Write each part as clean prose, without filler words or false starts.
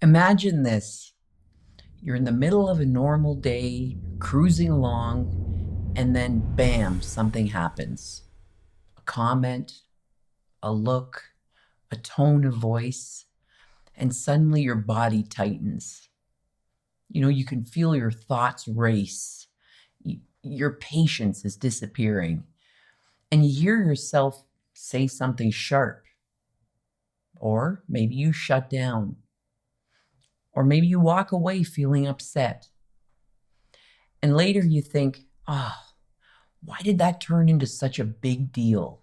Imagine this. You're in the middle of a normal day, cruising along, and then bam, something happens. A comment, a look, a tone of voice, and suddenly your body tightens. You can feel your thoughts race. Your patience is disappearing. And you hear yourself say something sharp. Or maybe you shut down. Or maybe you walk away feeling upset. And later you think, why did that turn into such a big deal?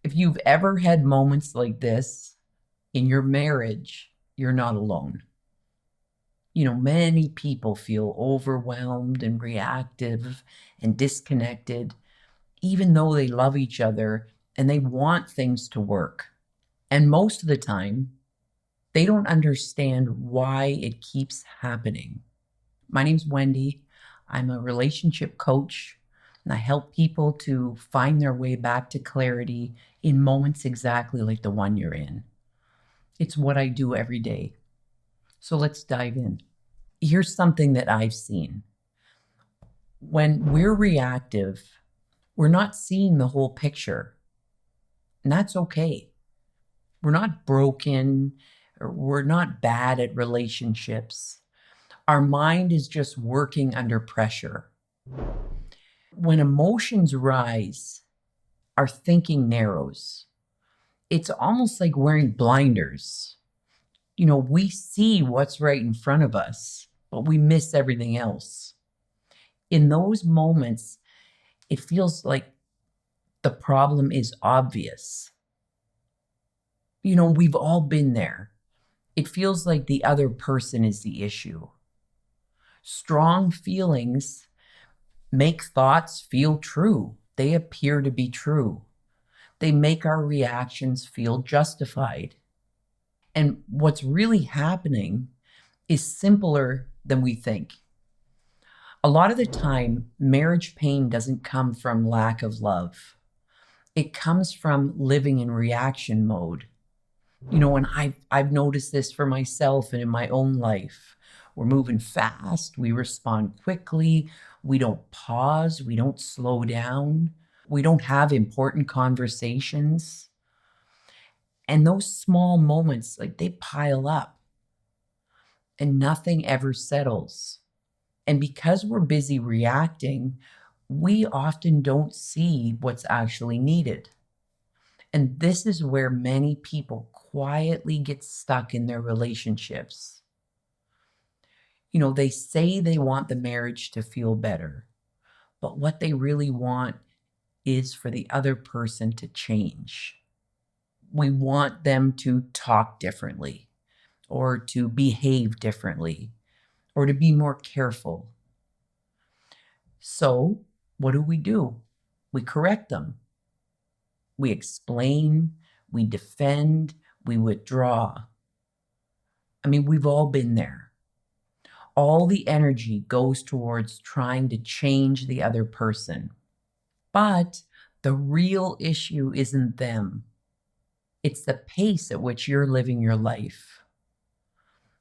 If you've ever had moments like this in your marriage, you're not alone. Many people feel overwhelmed and reactive and disconnected, even though they love each other and they want things to work. And most of the time, they don't understand why it keeps happening. My name's Wendy. I'm a relationship coach, and I help people to find their way back to clarity in moments exactly like the one you're in. It's what I do every day. So let's dive in. Here's something that I've seen. When we're reactive, we're not seeing the whole picture, and that's okay. We're not broken, or we're not bad at relationships. Our mind is just working under pressure. When emotions rise, our thinking narrows. It's almost like wearing blinders. We see what's right in front of us, but we miss everything else. In those moments, it feels like the problem is obvious. We've all been there. It feels like the other person is the issue. Strong feelings make thoughts feel true. They appear to be true. They make our reactions feel justified. And what's really happening is simpler than we think. A lot of the time, marriage pain doesn't come from lack of love. It comes from living in reaction mode. And I've noticed this for myself and in my own life. We're moving fast, we respond quickly, we don't pause, we don't slow down, we don't have important conversations. And those small moments, they pile up and nothing ever settles. And because we're busy reacting, we often don't see what's actually needed. And this is where many people quietly get stuck in their relationships. They say they want the marriage to feel better, but what they really want is for the other person to change. We want them to talk differently, or to behave differently, or to be more careful. So, what do? We correct them. We explain, we defend, we withdraw. We've all been there. All the energy goes towards trying to change the other person. But the real issue isn't them. It's the pace at which you're living your life.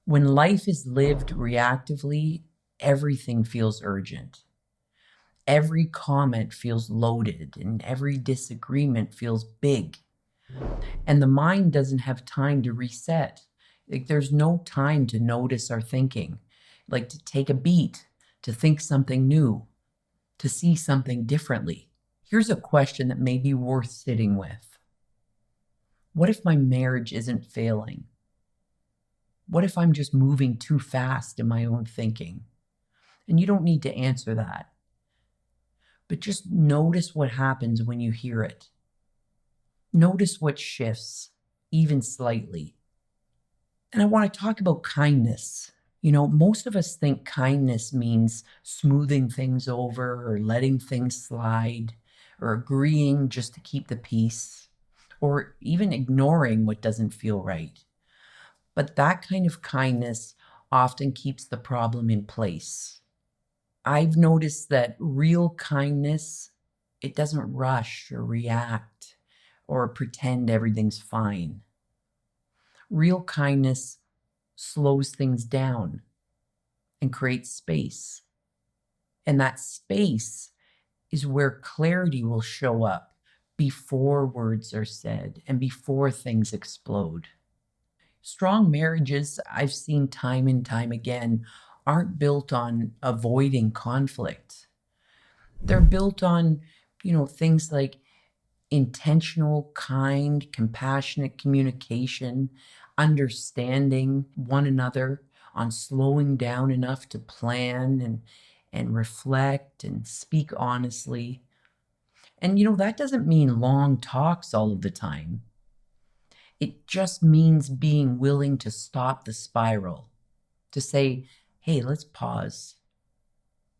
When life is lived reactively, everything feels urgent. Every comment feels loaded, and every disagreement feels big. And the mind doesn't have time to reset. There's no time to notice our thinking, to take a beat, to think something new, to see something differently. Here's a question that may be worth sitting with. What if my marriage isn't failing? What if I'm just moving too fast in my own thinking? And you don't need to answer that. But just notice what happens when you hear it. Notice what shifts, even slightly. And I want to talk about kindness. Most of us think kindness means smoothing things over, or letting things slide, or agreeing just to keep the peace, or even ignoring what doesn't feel right. But that kind of kindness often keeps the problem in place. I've noticed that real kindness, it doesn't rush or react or pretend everything's fine. Real kindness slows things down and creates space. And that space is where clarity will show up before words are said and before things explode. Strong marriages, I've seen time and time again, aren't built on avoiding conflict. They're built on, things like intentional, kind, compassionate communication, understanding one another, on slowing down enough to plan and reflect and speak honestly. And that doesn't mean long talks all of the time. It just means being willing to stop the spiral, to say, hey, let's pause.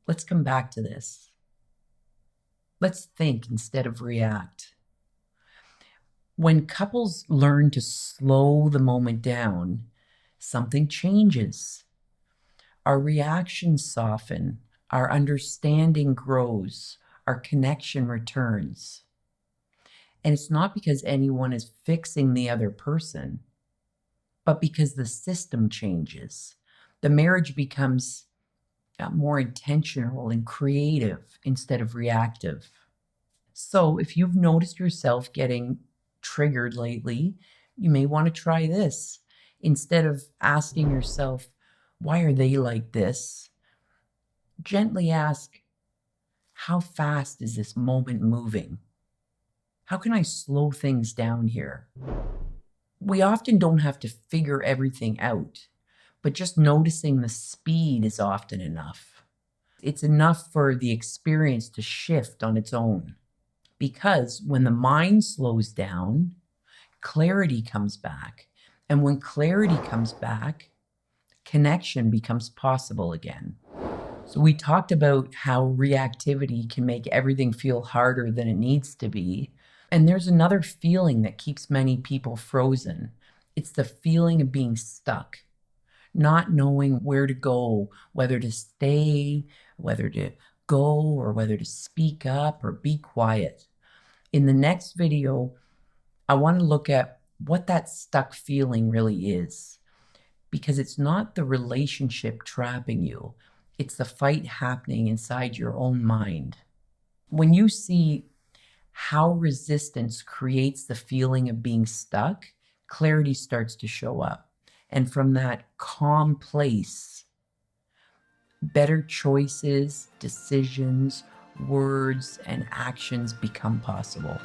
Let's come back to this. Let's think instead of react. When couples learn to slow the moment down, something changes. Our reactions soften, our understanding grows, our connection returns. And it's not because anyone is fixing the other person, but because the system changes. The marriage becomes more intentional and creative instead of reactive. So if you've noticed yourself getting triggered lately, you may want to try this. Instead of asking yourself, why are they like this? Gently ask, how fast is this moment moving? How can I slow things down here? We often don't have to figure everything out, but just noticing the speed is often enough. It's enough for the experience to shift on its own. Because when the mind slows down, clarity comes back. And when clarity comes back, connection becomes possible again. So we talked about how reactivity can make everything feel harder than it needs to be. And there's another feeling that keeps many people frozen. It's the feeling of being stuck, not knowing where to go, whether to stay, whether to go, or whether to speak up or be quiet. In the next video, I want to look at what that stuck feeling really is, because it's not the relationship trapping you. It's the fight happening inside your own mind. When you see how resistance creates the feeling of being stuck, clarity starts to show up. And from that calm place, better choices, decisions, words, and actions become possible.